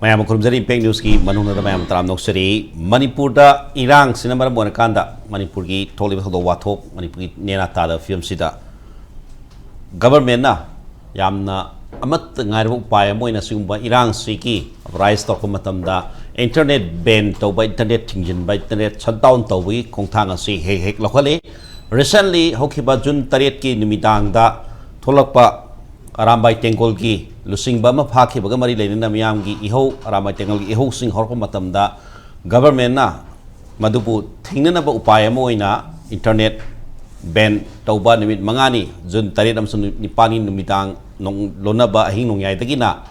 Mayam Kurumzari Peng News ki Manuna Mayam Tram Noksari, Manipur da Irang Sinamara Monakanda, Manipur ki Toliva Wato, Manipur Nena Tada Film Sida. Government na Yamna Amat Ngaru Paya Moina Sumba Irang Siki, Rise Tokumatamda, Internet ban to by Internet Tingjin by Internet shutdown to we Kongtanga si hek locally. Recently, Hokiba Jun Taretki Numidang da Tolakpa Arambay Tengol ki Lusing Bama Paki Bagamari Lena Miamgi Iho Arambay Tengol Iho Sing Horkomatam da government na Madupu Tingnaba Upaya Moina Internet ban Tauba Nimit Mangani Jun Taretam Nipani Numidang Nong Lonaba Ahing Nong Yatagina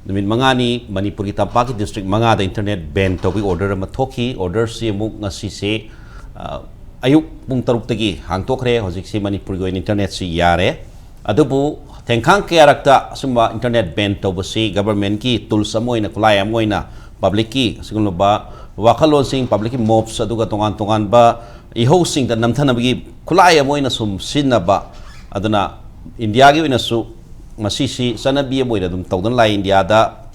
Numit Mangani Manipuri Tampaki District Manga the Internet ban Tobi order Matoki order si Muk Nasise Ayuk Pung Taruk Tagi Hangtokre Hosik si Manipuri go Internet si Yare Adubu Tengkang Kiarakta Sumba Internet ban Tobasi government ki tools amoy na kulay amoy na public ki siguro ba wakalon sing public mobs aduga tongan ba i-hosting da namthan bagi kulay amoy na sumsin na ba aduna India gi winasu masisi sanabi amoy na dum tawdan la India da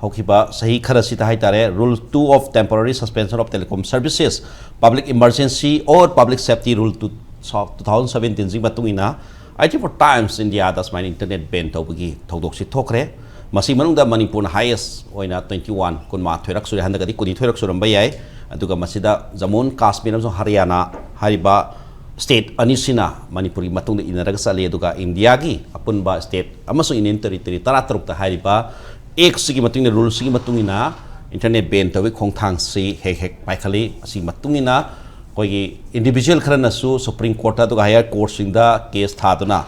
hokiba sahi kharasi ta haitare rule 2 of temporary suspension of telecom services public emergency or public safety rule 2017 jing batungina IT for times India das my internet ban tawbagi tawdoksi thokre masi manungda Manipur highest oina 21 kunma thoirak suri handagadi kuni thoirak suram bayai aduga masida Jammu Kashmir amso Haryana hariba state anisina Manipuri matungda inaraga sale aduga India gi apunba state amaso inen territory taratruk ta hariba ek sigi matungna rule sigi matungina internet ban tawi khongthang si hek paikali asi matungina Koi individual Karanasu, Supreme Court to higher courts in the case Taduna.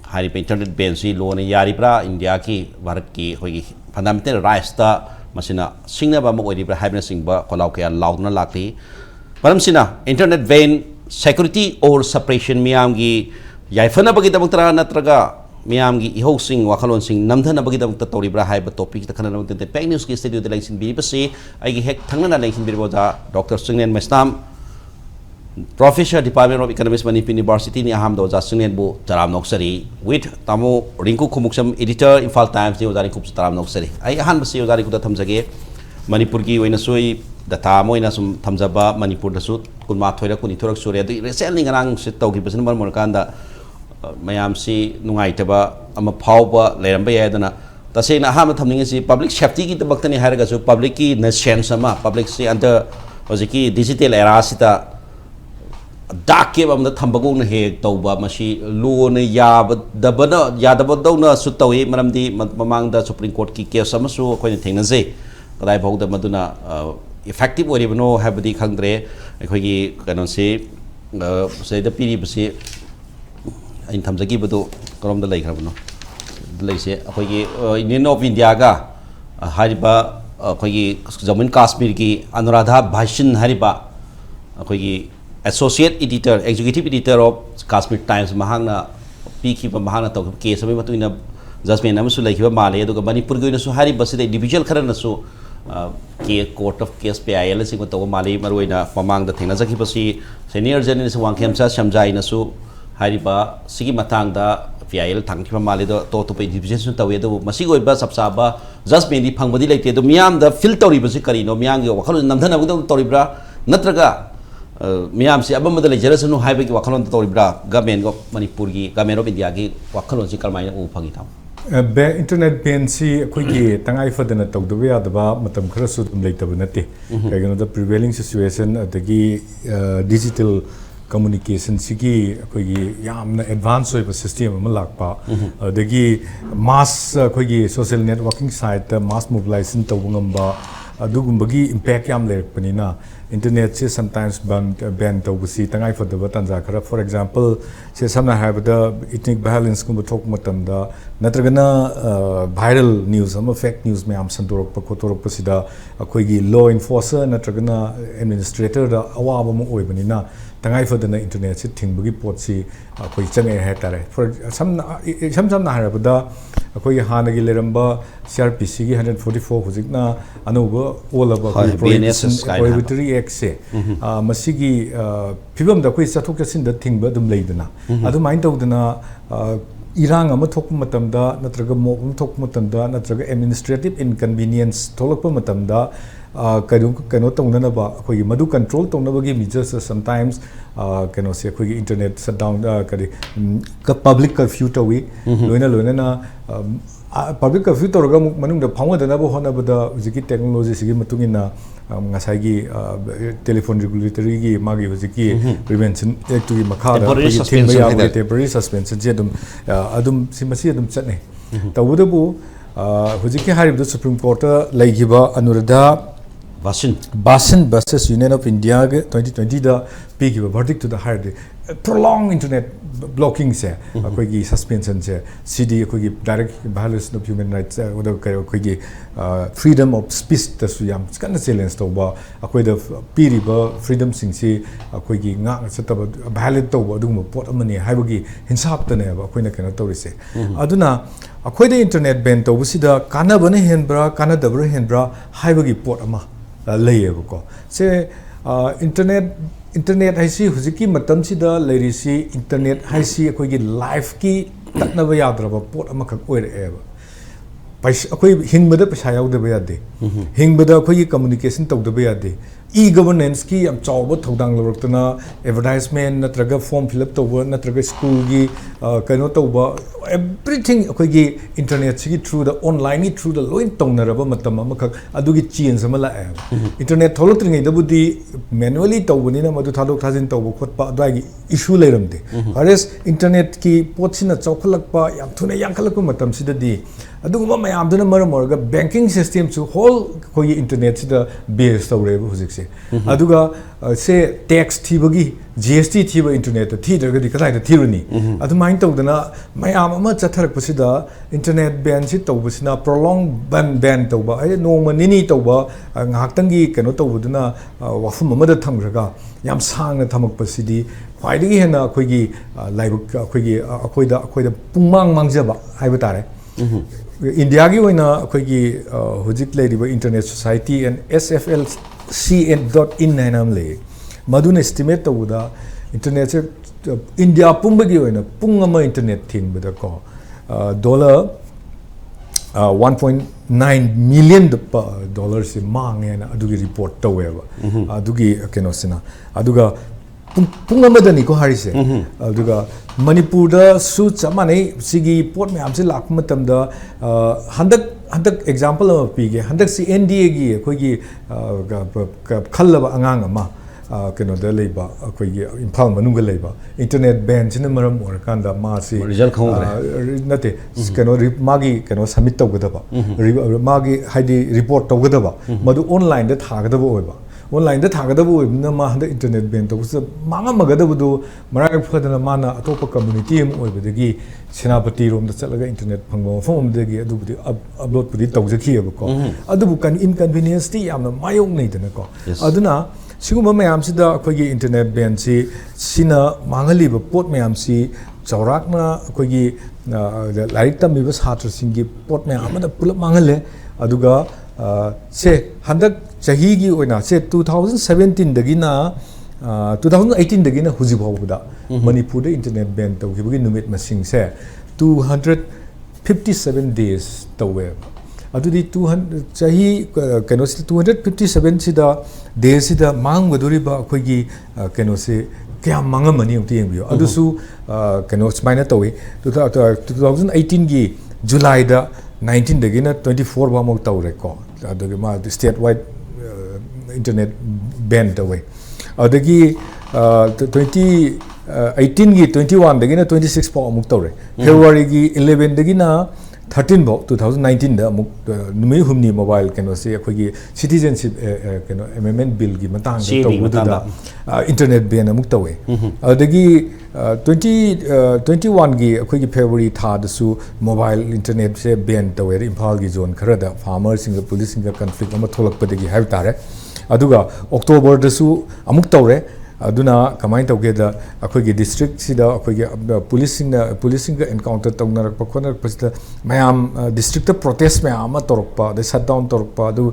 Hari internet bensi loan Yaribra, India ki, Varaki, Hoi, fundamental rights the Masina, Singna Bamo, Ibra, Happiness Singba, Kolauke, Laudna Laki. Paramsina, internet vein, security or suppression Miamgi, Yaifana Bagitamutra Natraga, Miamgi, Ihosing, Wakalon Sing, Namdana Bagitam Toribra, Hyper topic, the Canada, the Peg News case study, the links in BBC, I hek Tangana links in Birboda, Dr. Singh Mestam, Professor Department of Economics, Manipur University, Nihamdo, Singh Bu, Taram Noksari, with Tamo Rinku Kumuksam, editor, Infal Times, the Ozari Kups Taram Noksari. I hand see Ozari Kuta Tamzage, Manipurgi, Winasui, the Tamo in Asum Tamzaba, Manipur the Sud, Kunma Toya Kuniturak Surya, the selling around Sitoki, President Morkanda. Mayam si nungaitaba ama phawba leramba yadana tasena hama thamning si public safety ki tabaktani haraga su public ki na sense ama public si under hojiki digital era sita dakke bamda thambago na he tawba masi lo na yadaba dawna su tawi maramdi mamangda Supreme Court ki case ama su khoi thengna je kadai phawda maduna effective oribno habdi khangdre khoi gi kanon si da piri basi in Tamzaki Budu, Korom the Lake Rabno. The Lake, Indian of Indiaga, Hariba, Jammu Kashmir ki, Anuradha Bhashin Hariba, Associate Editor, Executive Editor of Kashmir Times, Mahana, Peakeeper Mahana, case of Matuna, Jasmine Amasu like Mali, the Manipur Guinasu Hariba, the individual Karanasu, Court of Case PIL, Singapore Mali, Maruina, Mamang the Tinazaki Pasi, Senior Journalist One Kemsa, Shamjai Nasu. Hariba Sigi Matanga VIL Tangki Mali to division Tawe, Masigo Bas of Saba, just mainly Pangodi like the Miam, the filter Basicari, no Miangi, Wakal, Namdana Toribra, Natraga, Miam, Siabama the Legeras, no Highway Wakalon Toribra, Gamen of Manipuri, Gamen of Indiagi, Wakalon Sikamai, Upagita. Internet PNC, Quiggy, Tangai for the Natok, the way at the bar, Matam Krasut later Bunati, the prevailing situation at the digital. Communication sigi koigi yamna advanced oiba system ama lakpa adagi mass koigi social networking site mass mobilization tawungamba adugumbagi impact yam lerpanina internet se sometimes ban tawusi tangai for the tanza khara for example se samna habada ethnic violence kumba thok matamda natragana viral news ama fake news me am santorok pa kotorok pasida koigi law enforcer natragana administrator da awaba mo oibanina tangai for the internet se thingbagi potsi koi changai hetare for some harabada koi hanagi leramba CRPC gi 144 hujikna anuba olaba prohibitory act se masigi phibam da koi chathok chasin da thingba dum leidana adu mind tawdana irang ama thokpa matamda natraga mok ama thokpa matamda natraga administrative inconvenience tholakpa matamda kano tongnana ba khoi madu control tongnaba gi measures sometimes kano se khoi internet shutdown kari public curfew tawi loina na public curfew toraga manung da phangwa dana ba hona ba da hujiki technology sigi matungina ngasai gi telephone regulatory gi magi hujiki prevention act gi makha da temporary suspension je adum simasi adum chatne tawuda bu hujiki harib da supreme court laigiba anuradha Basin versus Union of India 2020 da big verdict to the higher prolonged internet blocking se akoigi suspension se CD akoigi direct violation of human rights oda akoigi freedom of speech ta su yam kana challenge to ba akoida piriba freedom sing si akoigi nga sataba violate to ba dum pot amani haibagi hinsap ta ne ba akoina kana torise aduna akoida internet ban to busida kana bane henbra kana dabra henbra haibagi pot ama layebako se internet haisi hujiki matam sida lairisi internet haisi akoigi life ki taknaba yadraba pot amakak oireba akoi hingbada paisa yaudaba yade hingbada akoigi communication tawdaba yade e-governance ki am chawba thodang lortana advertisement natraga form fill up tawba natraga school gi kano tawba everything akoigi internet sigi through the online through the loin tongnaraba matam amakak adugi change ama la internet tholotringai dabudi manually tawbani na madu thalok thajin tawba khotpa adagi issue leiramde whereas internet ki potsina chawkhalakpa yam thuna yankhalakpa matam sidadi aduguma mayamduna maram orga banking system su whole koi internet sida base tawreba hujikse aduga se tax thibagi GST thiba internet thidragadi kadai da thiruni adumain tawdana mayam ama chatharakpasida internet ban si tawbasina prolonged ban tawba ai noma nini tawba ngaktangi kano tawbuduna wafum amada thamraga yam sangna thamakpasidi khwaidagi hena akoigi laibuk akoida pungmang mangjaba haiba tare India ki waina akoigi hujik leiriba internet society and sflcn.in nainam le madun estimate tawuda internet se India pumbagi waina pungama internet thing bada ko dollar 1.9 million dollars se mange na adugi report taweba adugi keno sina aduga pungamadani ko harise aduga Manipur da su chamane sigi port me amse lak matam da handak example of pige handak si NDA gi akoigi khallaba angang ama keno da leiba akoigi imphal manunga leiba internet ban china maram or kanda ma si result khongre nate keno magi keno submit tawgadaba magi haidi report tawgadaba madu online da thagadaba oiba online da thagadabu na ma handa internet ban to sa manga magadabu do marak phadana mana atopa community em oibadagi senapati rom da chalaga internet phangbo phom dagi adu budi upload budi tawjaki ko adu kan inconvenience ti yamna mayong nei dana ko aduna siguma mayam sida akogi internet ban si sina mangali ba pot mayam si chawrakna akogi larik tamiba satra singi pot mayam da pulap mangale aduga se handak chahi gi oina se 2017 dagina 2018 dagina huji bawda Manipur da internet ban to gi numit masing se 257 days tawe adudi 200 chahi keno se 257 sida days sida mang baduri ba khoi gi keno se kya manga mani umti yengbiyo adusu keno smaina tawe 2018 gi July da 19 dagina 24 ba mo tawre ko adagi ma state wide internet ban away adagi 2018 gi 21 dagina 26 pa amuk tawre February gi 11 dagina 13 bo 2019 da amuk numi humni mobile keno se akogi citizenship keno amendment bill gi matang da internet ban amuk tawe adagi 2021 gi akogi February tha da su mobile internet se ban tawe imphal gi zone khara da farmers singa police singa conflict ama tholak padagi have tare aduga October da su amuk tawre aduna kamai tawge da akogi district sida akogi policing encounter tawnarak pakhonak pasita mayam district protest mayam torokpa the shutdown torokpa adu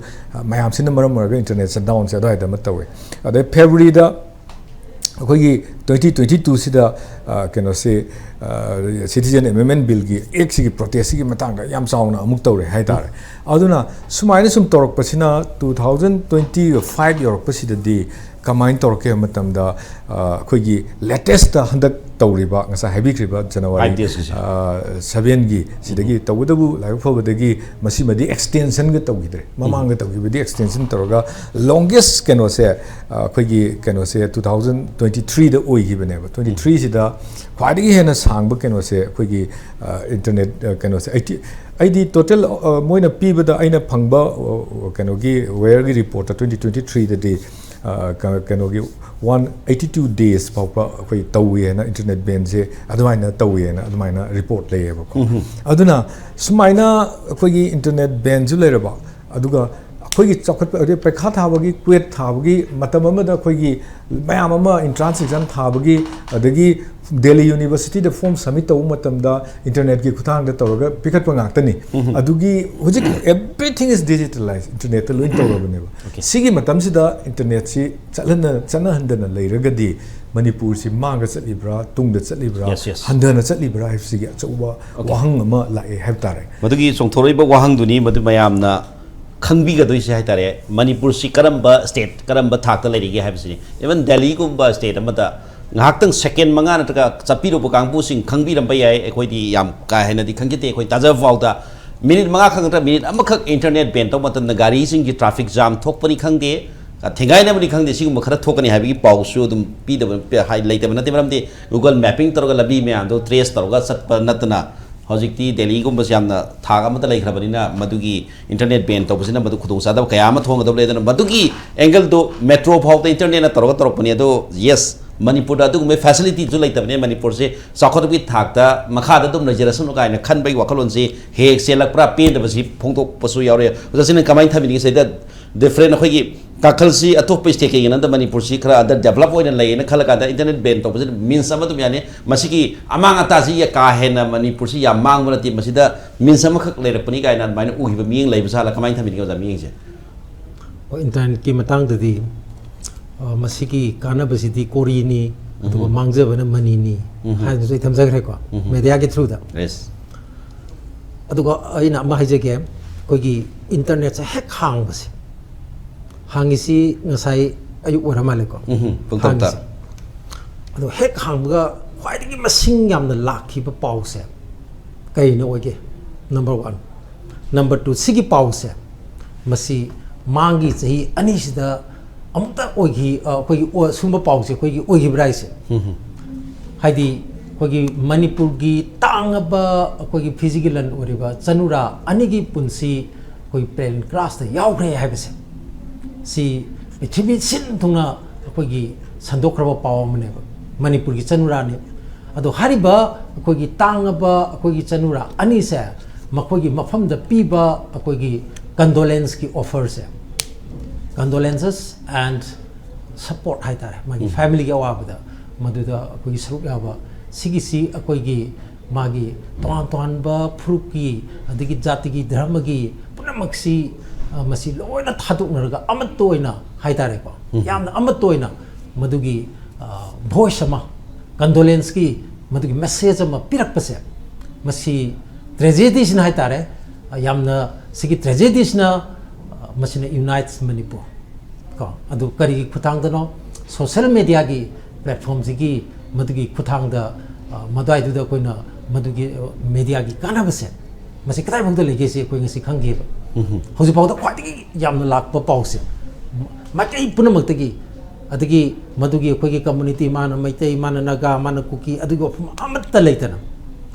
mayam sin maram marga internet shutdown se da da matawe ade February da ꯑꯩꯈꯣꯏꯒꯤ 2022ꯁꯤꯗ ꯀꯩꯅꯣꯁꯦ citizen ꯑꯦꯃꯦꯟꯃꯦꯟ ꯕꯤꯜꯒꯤ ꯑꯦꯛꯁꯤꯒꯤ ꯄ꯭ꯔꯣꯇꯦꯁꯁꯤꯒꯤ ꯃꯇꯥꯡꯗ ꯌꯥꯝ ꯆꯥꯎꯅ ꯑꯃꯨꯛ ꯇꯧꯔꯦ ꯍꯥꯏꯇꯥꯔꯦ ꯑꯗꯨꯅ ꯁꯨꯃꯥꯏꯅ ꯁꯨꯝ ꯇꯧꯔꯛꯄꯁꯤꯅ 2025 ꯌꯧꯔꯛꯄꯁꯤꯗꯗꯤ ꯀꯃꯥꯏꯅ ꯇꯧꯔꯛꯀꯦ ꯍꯥꯏꯕ ꯃꯇꯝꯗ ꯑꯩꯈꯣꯏꯒꯤ ꯂꯦꯇꯦꯁꯇ ꯍꯟꯗꯛ ꯇꯧꯔꯤꯕ ꯉꯁꯥꯏ ꯍꯥꯏꯕꯤꯈ꯭ꯔꯤꯕ ꯖꯅꯋꯥꯔꯤ 7ꯒꯤ ꯁꯤꯗꯒꯤ ꯇꯧꯕꯇꯕꯨ ꯂꯥꯏꯕꯛ ꯐꯕꯗꯒꯤ ꯃꯁꯤꯃꯗꯤ ꯑꯦꯛꯁꯇꯦꯟꯁꯟꯒ ꯇꯧꯈꯤꯗ꯭रे ꯃꯃꯥꯡꯗ ꯇꯧꯈꯤꯕꯗꯤ ꯑꯦꯛꯁꯇꯦꯟꯁꯟ ꯇꯧꯔꯒ ꯂꯣꯡꯒꯦꯁ ꯀꯩꯅꯣꯁꯦ ꯑꯩꯈꯣꯏꯒꯤ ꯀꯩꯅꯣꯁꯦ 2023ꯗ ꯑꯣꯏꯈꯤꯕꯅꯦꯕ 23ꯁꯤꯗ ꯈ꯭ꯋꯥꯏꯗꯒꯤ ꯍꯦꯟꯅ ꯁꯥꯡꯕ ꯀꯩꯅꯣꯁꯦ ꯑꯩꯈꯣꯏꯒꯤ ꯏꯟꯇꯔꯅꯦꯠ ꯀꯩꯅꯣꯁꯦ ꯑꯩꯗꯤ ꯇꯣꯇꯦꯜ ꯃꯣꯏꯅ ꯄꯤꯕꯗ ꯑꯩꯅ ꯐꯪꯕ ꯀꯩꯅꯣꯒꯤ ꯋꯦꯌꯔꯒꯤ ꯔꯤꯄꯣꯔꯠꯇ 2023ꯗꯗꯤ ꯀꯩꯅꯣꯒꯤ 182 days ꯐꯥꯎꯕ ꯑꯩꯈꯣꯏ ꯇꯧꯋꯦꯅ ꯏꯟꯇꯔꯅꯦꯠ ꯕꯦꯟꯁꯦ ꯑꯗꯨꯃꯥꯏꯅ ꯇꯧꯋꯦꯅ ꯑꯗꯨꯃꯥꯏꯅ ꯔꯤꯄꯣꯔꯠ ꯂꯩꯌꯦꯕꯀꯣ ꯑꯗꯨꯅ ꯁꯨꯃꯥꯏꯅ ꯑꯩꯈꯣꯏꯒꯤ ꯏꯟꯇꯔꯅꯦꯠ ꯕꯦꯟꯁꯨ ꯂꯩꯔꯕ ꯑꯗꯨꯒ ꯑꯩꯈꯣꯏꯒꯤ ꯆꯥꯎꯈꯠꯄ ꯑꯗꯩ ꯄꯩꯈꯥ ꯊꯥꯕꯒꯤ ꯀ꯭ꯋꯦꯠ ꯊꯥꯕꯒꯤ ꯃꯇꯝ ꯑꯃꯗ ꯑꯩꯈꯣꯏꯒꯤ ꯃꯌꯥꯝ ꯑꯃ ꯑꯦꯟꯇ꯭ꯔꯥꯟꯁ ꯑꯦꯛꯖꯥꯝ ꯊꯥꯕꯒꯤ ꯑꯗꯒꯤ ꯗꯦꯜꯂꯤ ꯌꯨꯅꯤꯚꯔꯁꯤꯇꯤꯗ ꯐꯣꯔꯝ ꯁꯕꯃꯤꯠ ꯇꯧꯕ ꯃꯇꯝꯗ ꯏꯟꯇꯔꯅꯦꯠꯀꯤ ꯈꯨꯠꯊꯥꯡꯗ ꯇꯧꯔꯒ ꯄꯤꯈꯠꯄ ꯉꯥꯛꯇꯅꯤ ꯑꯗꯨꯒꯤ ꯍꯧꯖꯤꯛ ꯑꯦꯚ꯭ꯔꯤꯊꯤꯡ ꯏꯁ ꯗꯤꯖꯤꯇꯦꯂꯥꯏꯖ ꯏꯟꯇꯔꯅꯦꯠꯇ ꯂꯣꯏ ꯇꯧꯔꯕꯅꯦꯕ ꯁꯤꯒꯤ ꯃꯇꯝꯁꯤꯗ ꯏꯟꯇꯔꯅꯦꯠꯁꯤ ꯆꯠꯅꯍꯟꯗꯅ ꯂꯩꯔꯒꯗꯤ ꯃꯅꯤꯄꯨꯔꯁꯤ ꯃꯥꯡꯒ ꯆꯠꯂꯤꯕ꯭ꯔꯥ ꯇꯨꯡꯗ ꯆꯠꯂꯤꯕ꯭ꯔꯥ ꯍꯟꯊꯅ ꯆꯠꯂꯤꯕ꯭ꯔꯥ ꯍꯥꯏꯕꯁꯤꯒꯤ ꯑꯆꯧꯕ ꯋꯥꯍꯪ ꯑꯃ ꯂꯥꯛꯑꯦ ꯍꯥꯏꯕ ꯇꯥꯔꯦ ꯃꯗꯨꯒꯤ ꯆꯣꯡꯊꯣꯔꯛꯏꯕ ꯋꯥꯍꯪꯗꯨꯅꯤ ꯃꯗꯨ ꯃꯌꯥꯝꯅ ꯈꯪꯕꯤꯒꯗꯣꯏꯁꯦ ꯍꯥꯏꯇꯥꯔꯦ ꯃꯅꯤꯄꯨꯔꯁꯤ ꯀꯔꯝꯕ ꯁ꯭ꯇꯦꯠ ꯀꯔꯝꯕ ꯊꯥꯛꯇ ꯂꯩꯔꯤꯒꯦ ꯍꯥꯏꯕꯁꯤꯅꯤ ꯏꯚꯟ ꯗꯦꯜꯂꯤꯒꯨꯝꯕ ꯁ꯭ꯇꯦꯠ ꯑꯃꯗ ꯉꯥꯏꯍꯥꯛꯇꯪ ꯁꯦꯀꯦꯟ 5 ꯅꯠꯇ꯭ꯔꯒ ꯆꯠꯄꯤꯔꯨꯕ ꯀꯥꯡꯕꯨꯁꯤꯡ ꯈꯪꯕꯤꯔꯝꯕ ꯌꯥꯏ ꯑꯩꯈꯣꯏꯗꯤ ꯌꯥꯝ ꯀꯥ ꯍꯦꯟꯅꯗꯤ ꯈꯪꯖꯗꯦ ꯑꯩꯈꯣꯏ ꯇꯥꯖꯕ ꯐꯥꯎꯗ ꯃꯤꯅꯤꯠ 5 ꯈꯛ ꯅꯠꯇ꯭ꯔꯒ ꯃꯤꯅꯤꯠ ꯑꯃꯈꯛ ꯏꯟꯇꯔꯅꯦꯠ ꯕꯦꯟ ꯇꯧꯕ ꯃꯇꯝꯗ ꯒꯥꯔꯤꯁꯤꯡꯒꯤ ꯇ꯭ꯔꯥꯐꯤꯛ ꯖꯥꯝ ꯊꯣꯛꯄꯅꯤ ꯈꯪꯗꯦ ꯊꯦꯡꯒꯥꯏꯅꯕꯅꯤ ꯈꯪꯗꯦ ꯁꯤꯒꯨꯝꯕ ꯈꯔ ꯊꯣꯛꯀꯅꯤ ꯍꯥꯏꯕꯒꯤ ꯄꯥꯎꯁꯨ ꯑꯗꯨꯝ ꯂꯩꯇꯕ ꯅꯠꯇꯦ ꯃꯔꯝꯗꯤ ꯒꯨꯒꯜ ꯃꯦꯞꯄꯤꯡ ꯇꯧꯔꯒ ꯂꯝꯕꯤ ꯃꯌꯥꯝꯗꯣ ꯇ꯭ꯔꯦꯁ ꯇꯧꯔꯒ ꯆꯠꯄ ꯅꯠꯇꯅ ꯍꯧꯖꯤꯛꯇꯤ ꯗꯦꯜꯂꯤꯒꯨꯝꯕꯁꯤ ꯌꯥꯝꯅ ꯊꯥꯛ ꯑꯃꯗ ꯂꯩꯈ꯭ꯔꯕꯅꯤꯅ ꯃꯗꯨꯒꯤ ꯏꯟꯇꯔꯅꯦꯠ ꯕꯦꯟ ꯇꯧꯕꯁꯤꯅ ꯃꯗꯨ ꯈꯨꯗꯣꯡꯆꯥꯗꯕ ꯀꯌꯥ ꯑꯃ ꯊꯣꯛꯒꯗꯕ ꯂꯩ ꯑꯗꯨꯅ ꯃꯗꯨꯒꯤ ꯑꯦꯡꯒꯜꯗꯣ ꯃꯦꯇ꯭ꯔꯣ ꯐꯥꯎꯗ ꯏꯟꯇꯔꯅꯦꯠꯅ ꯇꯧꯔꯛꯄꯅꯤ ꯑꯗꯣ ꯌꯦꯁ ꯃꯅꯤꯄꯨꯔꯗ ꯑꯗꯨꯒꯨꯝꯕ ꯐꯦꯁꯤꯂꯤꯇꯤꯁꯨ ꯂꯩꯇꯕꯅꯦ ꯃꯅꯤꯄꯨꯔꯁꯦ ꯆꯥꯎꯈꯠꯄꯒꯤ ꯊꯥꯛꯇ ꯃꯈꯥꯗ ꯑꯗꯨꯝ ꯂꯩꯖꯔꯁꯅꯨ ꯀꯥꯏꯅ ꯈꯟꯕꯒꯤ ꯋꯥꯈꯜꯂꯣꯟꯁꯤ ꯍꯦꯛ ꯆꯦꯜꯂꯛꯄ꯭ꯔꯥ ꯄꯦꯟꯗꯕꯁꯤ ꯐꯣꯡꯗꯣꯛꯄꯁꯨ ꯌꯥꯎꯔꯦ ꯑꯣꯖꯥꯁꯤꯅ ꯀꯃꯥꯏꯅ ꯊꯝꯕꯤꯅꯤꯡꯉꯤ ꯁꯤꯗ ꯗꯤꯐꯔꯦꯟ ꯑꯩꯈꯣꯏꯒꯤ ꯀꯥꯈꯜꯁꯤ ꯑꯇꯣꯞꯄ ꯁ꯭ꯇꯦꯠꯀ ꯌꯦꯡꯅꯕꯗ ꯃꯅꯤꯄꯨꯔꯁꯤ ꯈꯔ ꯑꯗ ꯗꯦꯕꯂꯞ ꯑꯣꯏꯅ ꯂꯩꯌꯦꯅ ꯈꯜꯂꯀꯥꯟꯗ ꯏꯟꯇꯔꯅꯦꯠ ꯕꯦꯟ ꯇꯧꯕꯁꯤꯅ ꯃꯤꯟꯁ ꯑꯃ ꯑꯗꯨꯝ ꯌꯥꯅꯤ ꯃꯁꯤꯒꯤ ꯑꯃꯥꯡ ꯑꯇꯥꯁꯤ ꯀꯥ ꯍꯦꯟꯅ ꯃꯅꯤꯄꯨꯔꯁꯤ ꯌꯥꯝ ꯃꯥꯡꯕ ꯅꯠꯇꯦ ꯃꯁꯤꯗ ꯃꯤꯟꯁ ꯑꯃꯈꯛ ꯂꯩꯔꯛꯄꯅꯤ ꯀꯥꯏꯅ ꯑꯗꯨꯃꯥꯏꯅ ꯎꯈꯤꯕ ꯃꯤꯠꯌꯦꯡ ꯂꯩꯕ ꯖꯥꯠꯂ ꯀꯃꯥꯏꯅ ꯊꯝꯕꯤꯅꯤꯡꯉꯤ ꯑꯣꯖꯥ ꯃꯤꯠꯌꯦꯡꯁꯦ ꯏꯟꯇꯔꯅꯦꯠꯀꯤ ꯃꯇꯥꯡꯗꯗꯤ ꯃꯁꯤꯒꯤ ꯀꯥꯟꯅꯕꯁꯤꯗꯤ ꯀꯣꯔꯤꯅꯤ ꯑꯗꯨꯒ ꯃꯥꯡꯖꯕꯅ ꯃꯅꯤꯅꯤ ꯍꯥꯏꯅꯁꯨ ꯑꯩ ꯊꯝꯖꯈ꯭ꯔꯦꯀꯣ ꯃꯦꯗꯤꯌꯥꯒꯤ ꯊ꯭ꯔꯨꯗ ꯑꯗꯨꯒ ꯑꯩꯅ ꯑꯃ ꯍꯥꯏꯖꯒꯦ ꯑꯩꯈꯣꯏꯒꯤ ꯏꯟꯇꯔꯅꯦꯠꯁꯦ ꯍꯦꯛ ꯍꯥꯡꯕꯁꯦ ꯍꯥꯡꯉꯤꯁꯤ ꯉꯁꯥꯏ ꯑꯌꯨꯛ ꯑꯣꯏꯔ ꯃꯥꯜꯂꯦꯀꯣ ꯍꯥꯡꯉꯤꯁꯦ ꯑꯗꯣ ꯍꯦꯛ ꯍꯥꯡꯕꯒ ꯈ꯭ꯋꯥꯏꯗꯒꯤ ꯃꯁꯤꯡ ꯌꯥꯝꯅ ꯂꯥꯛꯈꯤꯕ ꯄꯥꯎꯁꯦ ꯀꯩꯅꯣ ꯑꯣꯏꯒꯦ ꯅꯝꯕꯔ 1 ꯅꯝꯕꯔ 2 ꯁꯤꯒꯤ ꯄꯥꯎꯁꯦ ꯃꯁꯤ ꯃꯥꯡꯒꯤ ꯆꯍꯤ 2ꯁꯤꯗ ꯑꯃꯨꯛꯇ ꯑꯩꯈꯣꯏꯒꯤ ꯁꯨꯝꯕ ꯄꯥꯎꯁꯦ ꯑꯩꯈꯣꯏꯒꯤ ꯑꯣꯏꯈꯤꯕ꯭ꯔꯥ ꯍꯥꯏꯁꯦ ꯍꯥꯏꯗꯤ ꯑꯩꯈꯣꯏꯒꯤ ꯃꯅꯤꯄꯨꯔꯒꯤ ꯇꯥꯡꯉꯕ ꯑꯩꯈꯣꯏꯒꯤ ꯐꯤꯖꯤꯒꯤ ꯂꯟ ꯑꯣꯏꯔꯤꯕ ꯆꯅꯨꯔꯥ 2ꯒꯤ ꯄꯨꯟꯁꯤ ꯑꯩꯈꯣꯏ ꯄ꯭ꯂꯦꯟ ꯀ꯭ꯔꯥꯁꯇ ꯌꯥꯎꯈ꯭ꯔꯦ ꯍꯥꯏꯕꯁꯦ ꯁꯤ ꯄ꯭ꯔꯤꯊꯤꯕꯤ ꯁꯤꯟ ꯊꯨꯡꯅ ꯑꯩꯈꯣꯏꯒꯤ ꯁꯟꯗꯣꯛꯈ꯭ꯔꯕ ꯄꯥꯎ ꯑꯃꯅꯦꯕ ꯃꯅꯤꯄꯨꯔꯒꯤ ꯆꯅꯨꯔꯥꯅꯦ ꯑꯗꯣ ꯍꯥꯏꯔꯤꯕ ꯑꯩꯈꯣꯏꯒꯤ ꯇꯥꯡꯉꯕ ꯑꯩꯈꯣꯏꯒꯤ ꯆꯅꯨꯔꯥ 2ꯁꯦ ꯃꯈꯣꯏꯒꯤ ꯃꯐꯝꯗ ꯄꯤꯕ ꯑꯩꯈꯣꯏꯒꯤ ꯀꯟꯗꯣꯂꯦꯟꯁꯀꯤ ꯑꯣꯐꯔꯁꯦ ꯀꯟꯗꯣꯂꯦꯟꯁꯦꯁ ꯑꯦꯟ ꯁꯄꯣꯔꯠ ꯍꯥꯏꯇꯥꯔꯦ ꯃꯥꯒꯤ ꯐꯦꯃꯤꯂꯤꯒꯤ ꯑꯋꯥꯕꯗ ꯃꯗꯨꯗ ꯑꯩꯈꯣꯏꯒꯤ ꯁꯔꯨꯛ ꯌꯥꯕ ꯁꯤꯒꯤꯁꯤ ꯑꯩꯈꯣꯏꯒꯤ ꯃꯥꯒꯤ ꯇꯣꯉꯥꯟ ꯇꯣꯉꯥꯟꯕ ꯐꯨꯔꯨꯞꯀꯤ ꯑꯗꯒꯤ ꯖꯥꯇꯤꯒꯤ ꯙꯔꯃꯒꯤ ꯄꯨꯝꯅꯃꯛꯁꯤ ꯃꯁꯤ ꯂꯣꯏꯅ ꯊꯥꯗꯣꯛꯅꯔꯒ ꯑꯃꯠꯇ ꯑꯣꯏꯅ ꯍꯥꯏꯇꯥꯔꯦꯀꯣ ꯌꯥꯝꯅ ꯑꯃꯠꯇ ꯑꯣꯏꯅ ꯃꯗꯨꯒꯤ ꯚꯣꯏꯁ ꯑꯃ ꯀꯟꯗꯣꯂꯦꯟꯁꯀꯤ ꯃꯗꯨꯒꯤ ꯃꯦꯁꯦꯖ ꯑꯃ ꯄꯤꯔꯛꯄꯁꯦ ꯃꯁꯤ ꯇ꯭ꯔꯦꯖꯦꯗꯤꯁꯤꯅ ꯍꯥꯏꯇꯥꯔꯦ ꯌꯥꯝꯅ ꯁꯤꯒꯤ ꯇ꯭ꯔꯦꯖꯦꯗꯤꯁꯤꯅ ꯃꯁꯤꯅ ꯌꯨꯅꯥꯏꯠꯁ ꯃꯅꯤꯄꯨꯔ ꯀꯣ ꯑꯗꯨ ꯀꯔꯤꯒꯤ ꯈꯨꯠꯊꯥꯡꯗꯅꯣ ꯁꯣꯁꯤꯌꯦꯜ ꯃꯦꯗꯤꯌꯥꯒꯤ ꯄ꯭ꯂꯦꯠꯐꯣꯝꯁꯤꯒꯤ ꯃꯗꯨꯒꯤ ꯈꯨꯠꯊꯥꯡꯗ ꯃꯗꯨꯋꯥꯏꯗꯨꯗ ꯑꯩꯈꯣꯏꯅ ꯃꯗꯨꯒꯤ ꯃꯦꯗꯤꯌꯥꯒꯤ ꯀꯥꯟꯅꯕꯁꯦ ꯃꯁꯤ ꯀꯗꯥꯏꯐꯥꯎꯗ ꯂꯩꯒꯦꯁꯤ ꯑꯩꯈꯣꯏ ꯉꯁꯤ ꯈꯪꯒꯦꯕ ꯍꯧꯖꯤꯛꯐꯥꯎꯗ ꯈ꯭ꯋꯥꯏꯗꯒꯤ ꯌꯥꯝꯅ ꯂꯥꯛꯄ ꯄꯥꯎꯁꯦ ꯃꯥꯏꯀꯩ ꯄꯨꯝꯅꯃꯛꯇꯒꯤ ꯑꯗꯒꯤ ꯃꯗꯨꯒꯤ ꯑꯩꯈꯣꯏꯒꯤ ꯀꯝꯃꯨꯅꯤꯇꯤ ꯃꯥꯅ ꯃꯩꯇꯩ ꯃꯥꯅ ꯅꯥꯒꯥ ꯃꯥꯅ ꯀꯨꯀꯤ ꯑꯗꯨꯒꯤ ꯋꯥꯐꯝ ꯑꯃꯠꯇ ꯂꯩꯇꯅ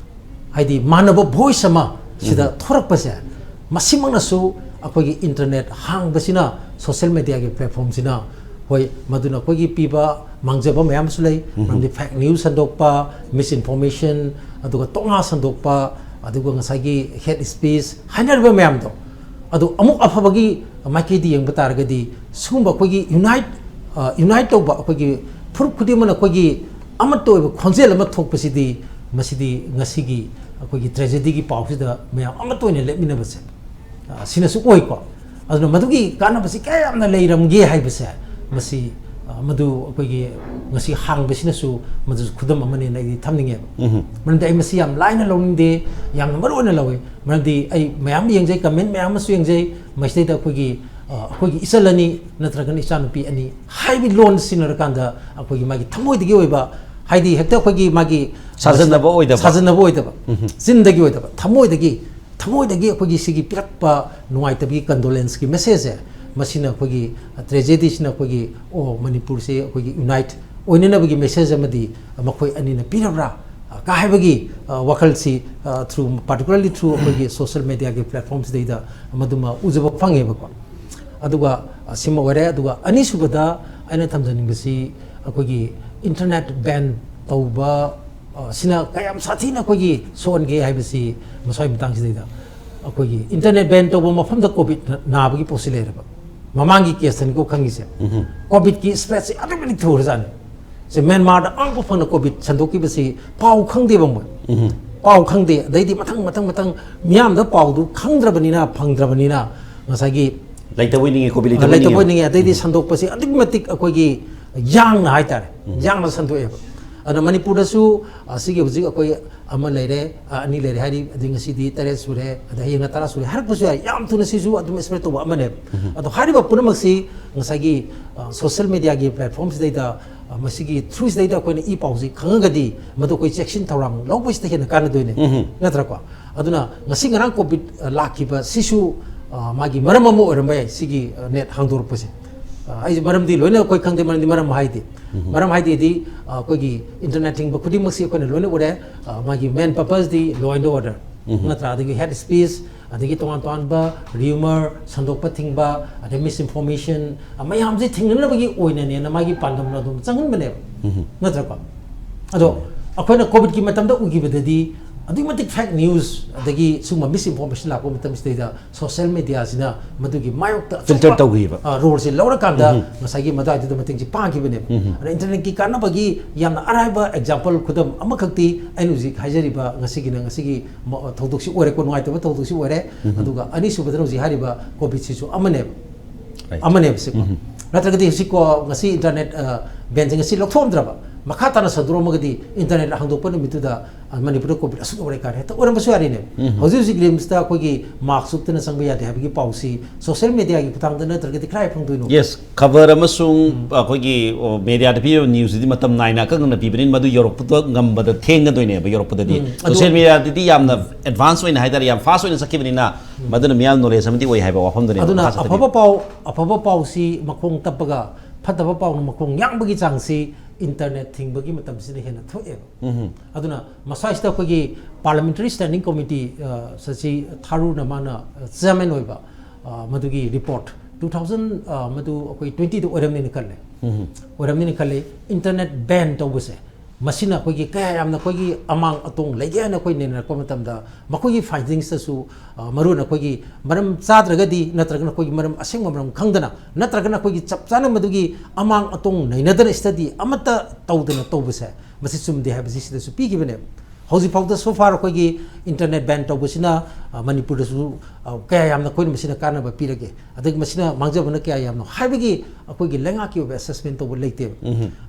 ꯍꯥꯏꯗꯤ ꯃꯥꯟꯅꯕ ꯚꯣꯏꯁ ꯑꯃ ꯁꯤꯗ ꯊꯣꯔꯛꯄꯁꯦ ꯃꯁꯤꯃꯛꯅꯁꯨ ꯑꯩꯈꯣꯏꯒꯤ ꯏꯟꯇꯔꯅꯦꯠ ꯍꯥꯡꯕꯁꯤꯅ ꯁꯣꯁꯤꯌꯦꯜ ꯃꯦꯗꯤꯌꯥꯒꯤ ꯄ꯭ꯂꯦꯠꯐꯣꯝꯁꯤꯅ ꯍꯣꯏ ꯃꯗꯨꯅ ꯑꯩꯈꯣꯏꯒꯤ ꯄꯤꯕ ꯃꯥꯡꯖꯕ ꯃꯌꯥꯝꯁꯨ ꯂꯩ ꯃꯔꯝꯗꯤ ꯐꯦꯛ ꯅ꯭ꯌꯨꯁ ꯁꯟꯗꯣꯛꯄ ꯃꯤꯁꯏꯟꯐꯣꯔꯃꯦꯁꯟ ꯑꯗꯨꯒ ꯇꯣꯉꯥ ꯁꯟꯗꯣꯛꯄ ꯑꯗꯨꯒ ꯉꯁꯥꯏꯒꯤ ꯍꯦꯠ ꯁ꯭ꯄꯤꯆ ꯍꯥꯏꯅꯔꯤꯕ ꯃꯌꯥꯝꯗꯣ ꯑꯗꯨ ꯑꯃꯨꯛ ꯑꯐꯕꯒꯤ ꯃꯥꯏꯀꯩꯗ ꯌꯦꯡꯕ ꯇꯥꯔꯒꯗꯤ ꯁꯤꯒꯨꯝꯕ ꯑꯩꯈꯣꯏꯒꯤ ꯌꯨꯅꯥꯏꯠ ꯇꯧꯕ ꯑꯩꯈꯣꯏꯒꯤ ꯐꯨꯔꯨꯞ ꯈꯨꯗꯤꯡꯃꯛꯅ ꯑꯩꯈꯣꯏꯒꯤ ꯑꯃꯠꯇ ꯑꯣꯏꯕ ꯈꯣꯟꯖꯦꯜ ꯑꯃ ꯊꯣꯛꯄꯁꯤꯗꯤ ꯃꯁꯤꯗꯤ ꯉꯁꯤꯒꯤ ꯑꯩꯈꯣꯏꯒꯤ ꯇ꯭ꯔꯦꯖꯦꯗꯤꯒꯤ ꯄꯥꯎꯁꯤꯗ ꯃꯌꯥꯝ ꯑꯃꯠꯇ ꯑꯣꯏꯅ ꯂꯦꯞꯃꯤꯟꯅꯕꯁꯦ ꯁꯤꯅꯁꯨ ꯑꯣꯏꯀꯣ ꯑꯗꯨꯅ ꯃꯗꯨꯒꯤ ꯀꯥꯟꯅꯕꯁꯤ ꯀꯌꯥ ꯌꯥꯝꯅ ꯂꯩꯔꯝꯒꯦ ꯍꯥꯏꯕꯁꯦ ꯃꯁꯤ ꯃꯗꯨ ꯑꯩꯈꯣꯏꯒꯤ ngasi hang besinasu madu khudam amane na di thamninge man dai masi yam line long de yam number 1 lawe man di ai mayam yengjai comment mayam su yengjai masai da khogi khogi isalani natragan ichanupi ani haibi loan sinar kanda khogi magi thamoi digi oiba haidi hekta khogi magi 사전나보 오이다바 진다기 오이다바 타모이다기 khogi sigi pirakpa nuaitabi condolence ki message masina khogi tragedy sina khogi o manipur se khogi unite oinena bagi message amadi makhoi anina pirabra ka haibagi wakal si through particularly through khogi social media ge platforms deida maduma ujaba phange bako aduga sima ware aduga ani subada aina thamjani basi khogi internet ban tauba sina kayam sathina khogi son ge haibasi masai mitang sidida khogi internet ban to mafam da covid na bagi posile ba mamangi case ni ko khangi se covid ki spread se adamani thur jan se Myanmar da ang ko phang covid sandoki basi pau khangde bam pau khangde daidi matang miam da pau du khangdrabani na phangdrabani na masagi laitawini covid laitawini daidi sandok pasi adimmatik khogi yang na haitare yang na sandoe ana manipur da su asigi huji akoi ama leire ani leire hari ading sidi tare sure ada hinga tara sure har pusu yam tuna sisu adum spread to amane ado hari ba puna maksi ngasagi social media gi platforms data masigi through data ko ni e pausi khangadi madu koi section tawram lobis te hena kan doine natra ko aduna ngasi ngarang covid lakiba sisu magi maramamo orambay sigi net hangdor puse ai maram di loina koi khangde maram di maram haidi maram haidi di koi interneting ba khudi maksi ko ne loina ore magi main purpose di law and order natra adi head speech adi tongan ba rumor sandok pathing ba adi misinformation mayam ji thingna bagi oina ne na magi pandam na dum changun bane natra ko ado akoina covid ki matam da ugi bedadi adi matik fake news adagi suma misinformation la ko matam sida social media sina madugi mayok ta filter tawgi ba role se lawra kanda masagi madai du matik ji pa ki bane internet ki kana bagi yamna araiba example khudam amakhakti ainuji khajari ba ngasigi na ngasigi thodoksi ore ko nuai ta thodoksi ore aduga ani subadro ji hariba covid si su amane se ko natragadi si ko ngasi internet benjing si lokthomdraba makhatana sadro magadi internet hangdopon mituda manipur covid asu ore kare ta ore basu ari ne hoji hoji glimsta kogi marks uptana sangba yade habigi pausi social media gi patang dana targati krai phangdoino yes cover amasung kogi media da video news di matam naina ka ngna bibrin madu europe to ngamba da thenga doine ba europe da di social media di yamna advance oina haidar yam fast oina sakibni na maduna miyal knowledge amdi oi haiba wafam dane aduna apaba pausi makong tapaga phataba pau makong yangbagi changsi internet thing bagi matam sine hena thoe aduna masaista kogi parliamentary standing committee sachi tharu na mana chairman oiba madugi report 2000 madu koi 20 to oramni nikhalle internet ban to buse masina kogi kaya yamna kogi amang atong lege na koi nena ko matam da makogi findings su maru na kogi maram chadragadi natragna kogi maram aseng maram khangdana natragna kogi chapchana madugi amang atong nainadana study amata tawdana tawbuse masi sumde habisi sida su pigi bene hoji pawda so far kogi internet ban tawbusina manipur su kaya yamna koi masina kana ba pirage adag masina mangjabana kaya yamna haibigi kogi lenga ki assessment to leite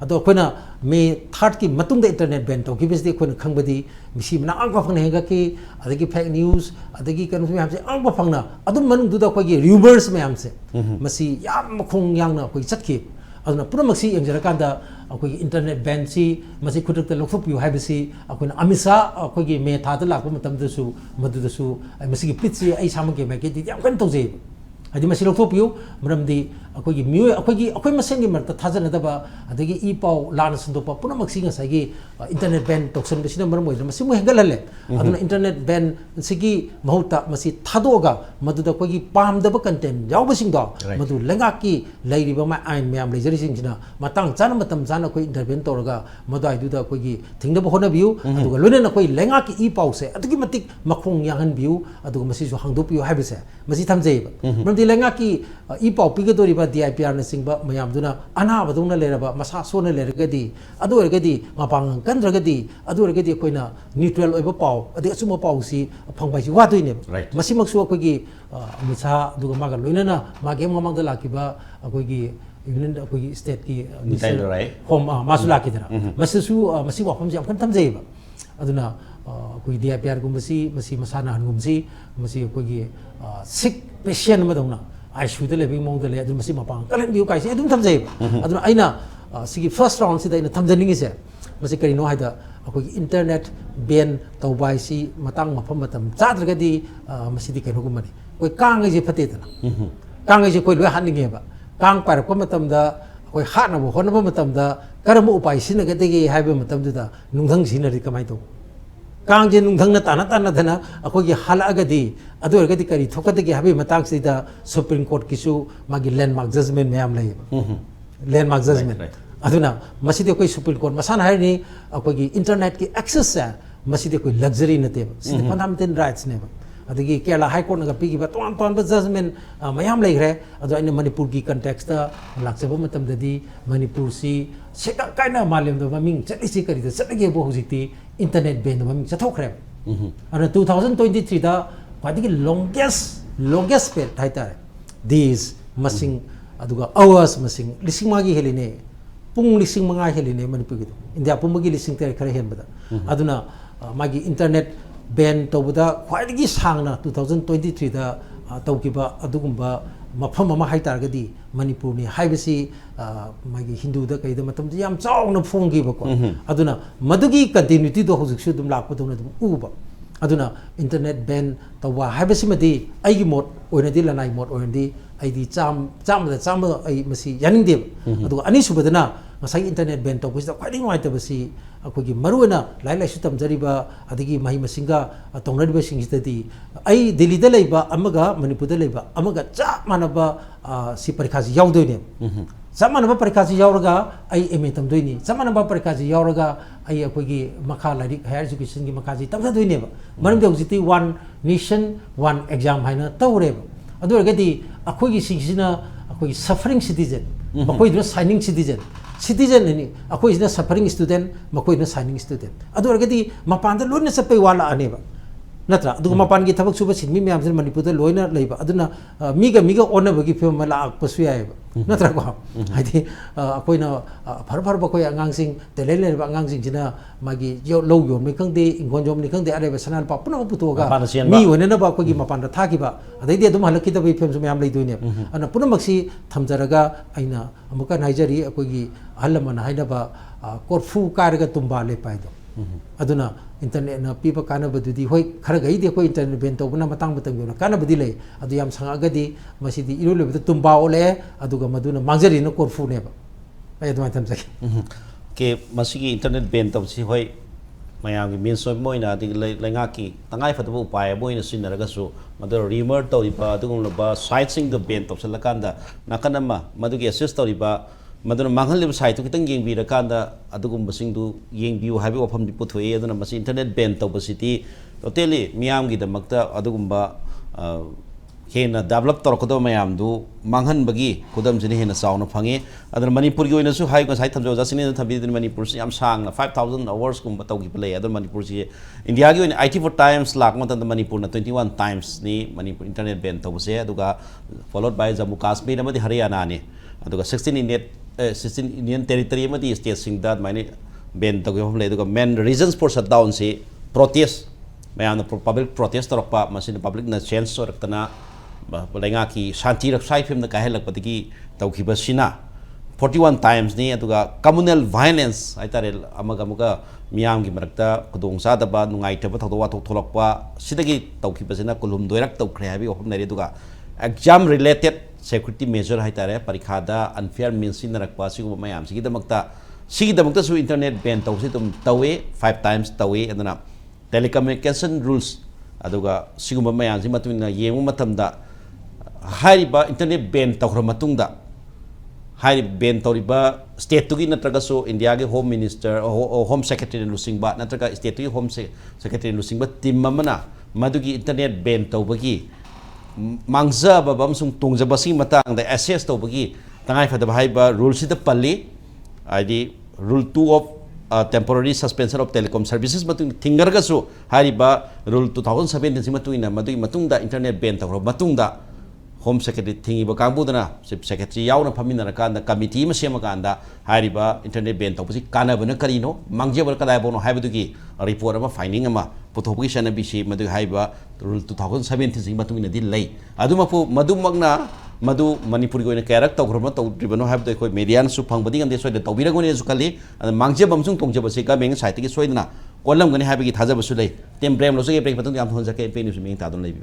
ado koina me third ki matung da internet ban to gibisdi koina khangbadi misi na angpa phangna henga ki adagi fake news adagi kan hamse angpa phangna adum manung duda kogi rumors me hamse masi yam khong yangna koi chatki aduna pura maksi yangjara kanda akoi internet ban si masi khutuk lokthop yu haibasi akoina amisa akogi me thada lakpa matam dasu madudasu masi ki pitsi ai samage me ke yam kan tawje adi masi lokthop yu maramdi akogi miu akoi masengi marta thajana daba adagi e pau lana sandopa puna maksi nga sagi internet ban toksan besina maram oi masi mu hengalalle aduna internet ban sigi mahuta masi thadoga maduda kogi pam daba content yawbasing do madu lenga ki lairiba ma ain myam lejari singina matang chana matam chana koi intervene toraga madai duda kogi thingdaba hona biu aduga loine na koi lenga ki e pau se adugi matik makhong yangan biu aduga masi so hangdop yu haibase masi thamjei maramdi lenga ki e pau pigadori ba DIPR na singba mayam duna ana badungna leraba masa sona leragadi adu ergadi mapang kandragadi adu ergadi koina neutral oiba pau adi asuma pau si phangbai si wadoine masi maksu kogi misa duga maga loinana mage mamang da lakiba kogi union अखोगी state की Nitai home मासुला की तरह मससु मसी वाफम से अमकन थमजेबा अदुना अखोगी DIPR गुमसी मसी मसाना हनगुमसी मसी अखोगी सिक पेशेंट मदौना ICU द लेबिंग मोंग द ले अदु मसी मपांग कलन बिउ काइसे अदुम थमजेबा अदुना आइना सिगी फर्स्ट राउंड सिदा आइना थमजनिंग इसे मसी करिनो हाइदा अखोगी इंटरनेट बैन तौबाइसी मतंग मफम मतम चाद्रगदी मसीदी कनो गुमनी कोई कांग जे फतेदना कांग जे कोई लोय हानिंगेबा कांग पारको मतमदा कोई हानबो होनबो मतमदा करम उपाय सिनगदेगे हाइबे मतमदा नुंगथंग सिनरि कमाय तो कांग जे नुंगथंग ना ताना धना अखोगी हालागदी अदोरगदी करी थोकदगे हाबे मतंग सिदा सुप्रीम कोर्ट किसु मागी लैंडमार्क जजमेंट मैम लay लैंडमार्क जजमेंट अदुना मसीदे कोई सुप्रीम कोर्ट मसान हाइनी अखोगी इंटरनेट की एक्सेस से मसीदे कोई लग्जरी नते सिदे फंडामेंटल राइट्स ने अदगी केरला हाई कोर्ट नगा पीगी तोन तोन जजमेंट मयाम लेग्रे अदो इन मणिपुर की कंटेक्स्ट लाक्सब मतमददी मणिपुर सी सेका काइना मालेम दो ममिंग चलिसी करी द चलगे बो हुजिती इंटरनेट बैन ममिंग चथोखरे अन 2023 दा क्वादिगी longest period हाइतारे days मसिंग अदुगा hours मसिंग लिसिंग मागी हेलिने पुंग लिसिंग मंगा हेलिने मणिपुर की इंडिया पुंबगी लिसिंग तेरे खरे हेनबदा अदुना मागी इंटरनेट बैन तौबदा ख्वाइदगी सांगना 2023 दा तौकिबा अदुगुंबा मफम अमा हाइतारगदी मणिपुर नि हाइबसी मागी हिंदू दा कइदा मतम याम चावना फोंगी बको अदुना मदुगी कंटिन्यूटी दो हुजुकसु दुम लापदोना दुम उबा अदुना इंटरनेट बैन तौबा हाइबसी मदी आइगी मोड ओइनदी लनाई मोड ओइनदी आइदी चाम आई मसी यानिंग देब अदुगा अनि सुबदना ngasai internet ban to bisda khwai ngwai ta basi akogi maruena lai lai su tamjariba adigi mahi masinga tongnariba singistadi ai delhi da leiba amaga manipur da leiba amaga cha manaba si parikha ji yaudoi ne samanaba parikha ji yauraga ai MA tamdoi ni samanaba parikha ji yauraga ai akogi makha lairik higher education gi makha ji tamdoi ne ba marum de jiti one nation one exam haina tawre ba adu agadi akogi sigisina akogi suffering citizen bakoi do signing citizen ni akoi is suffering student makoi na signing student adu agadi mapan da loina sapai wala aneba natra adu mapan gi thabak suba sinmi myam sin manipur da loina leiba aduna miga ona bagi film mala akpasu yaiba natra ko haidi akoi na phar bakoi angang sing telele ba angang sing jina magi yo low yo me kang de ingon jom ni kang de areba sanal pa puna puto ga mi wona na ba ko gi mapan da thaki ba adai de adum halaki da bi film su myam leidu ne ana puna maksi thamjaraga aina amuka naijari akoi gi halamana haida ba korfu karga tumba le paido aduna internet na pipa kana badudi hoi khara gai de ko internet ben to buna matang batang yo kana badi le adu yam sanga gadi masidi iru le badu tumba ole aduga maduna mangjari no korfu ne ba ay adu matam saki ke masigi internet ben to si hoi mayam gi min so moina di lenga ki tangai fatu upai moina sinaraga su madu remote to iba adugum ba site sing the ben to salakanda nakanama madu gi assist to iba maduna manghal site to kitang yeng bi rakanda adugum basing du yeng biu habi ofam di puthoe aduna masi internet ban to basiti totally miyam gi damakta adugum ba hena develop tor kodo mayam du manghan bagi kodam jini hena sauna phange aduna manipur gi oina su hai ko sai thamjo jasini thabi din manipur si yam sang na 5000 hours kum batau gi play aduna manipur si india gi oina 84 times lak matan manipur na 21 times ni manipur internet ban to base aduga followed by jammu kashmir amadi haryana ni aduga 16 Indian territory amadi state sing that many ban to gi hom le aduga main reasons for shutdown si protest mayam public protest torpa masin public na change soraktana lenga ki shanti raksai film na kahel lakpatiki tawkhiba sina 41 times ni aduga communal violence aitare amaga miyam gi marakta kudongsa daba nungai taba thawwa tholakpa sidagi tawkhiba sina kulhum doirak tawkhre habi hom nari aduga exam related security measure haitare parikha da unfair means in rakpa sigu mayam sigi damakta su internet ban tawsi tum tawe 5 times tawe adana telecommunication rules aduga sigu mayam si matuna yemu matamda hariba internet ban tawkhra matungda hari ban tawriba state tugi natraga so india ge home minister home secretary lusingba natraga state tugi home secretary lusingba team mamana madugi internet ban tawbagi mangza babam sung tungja basi matang da assess to bagi tangai fada bhai ba rule sita palli id rule 2 of temporary suspension of telecom services matung thingar ga su hari ba rule 2017 si matuina madui matung da internet ban tawro matung da Home Secretary Thingiba Kambudana, Chief Secretary Yauna Paminaka, Committee Masemakanda, Hariba, Internet Bent, Kana Bunakarino, Mangjabal Kadabono, Habiduki, a report of a finding a Putopishan and BC, Madu Haiba, Rule 2017, but in a delay. Adumapu, Madu Magna, Madu Manipuri in a character, Romato, Tribunal have the Median Supang, and they saw the Tobiragon is Kali, and Mangjabamsung Tongjabasika being citing Swedna. All I'm going to have it has a Sule, then Brem Losay, but don't have Honzaka, Penus, Tadon.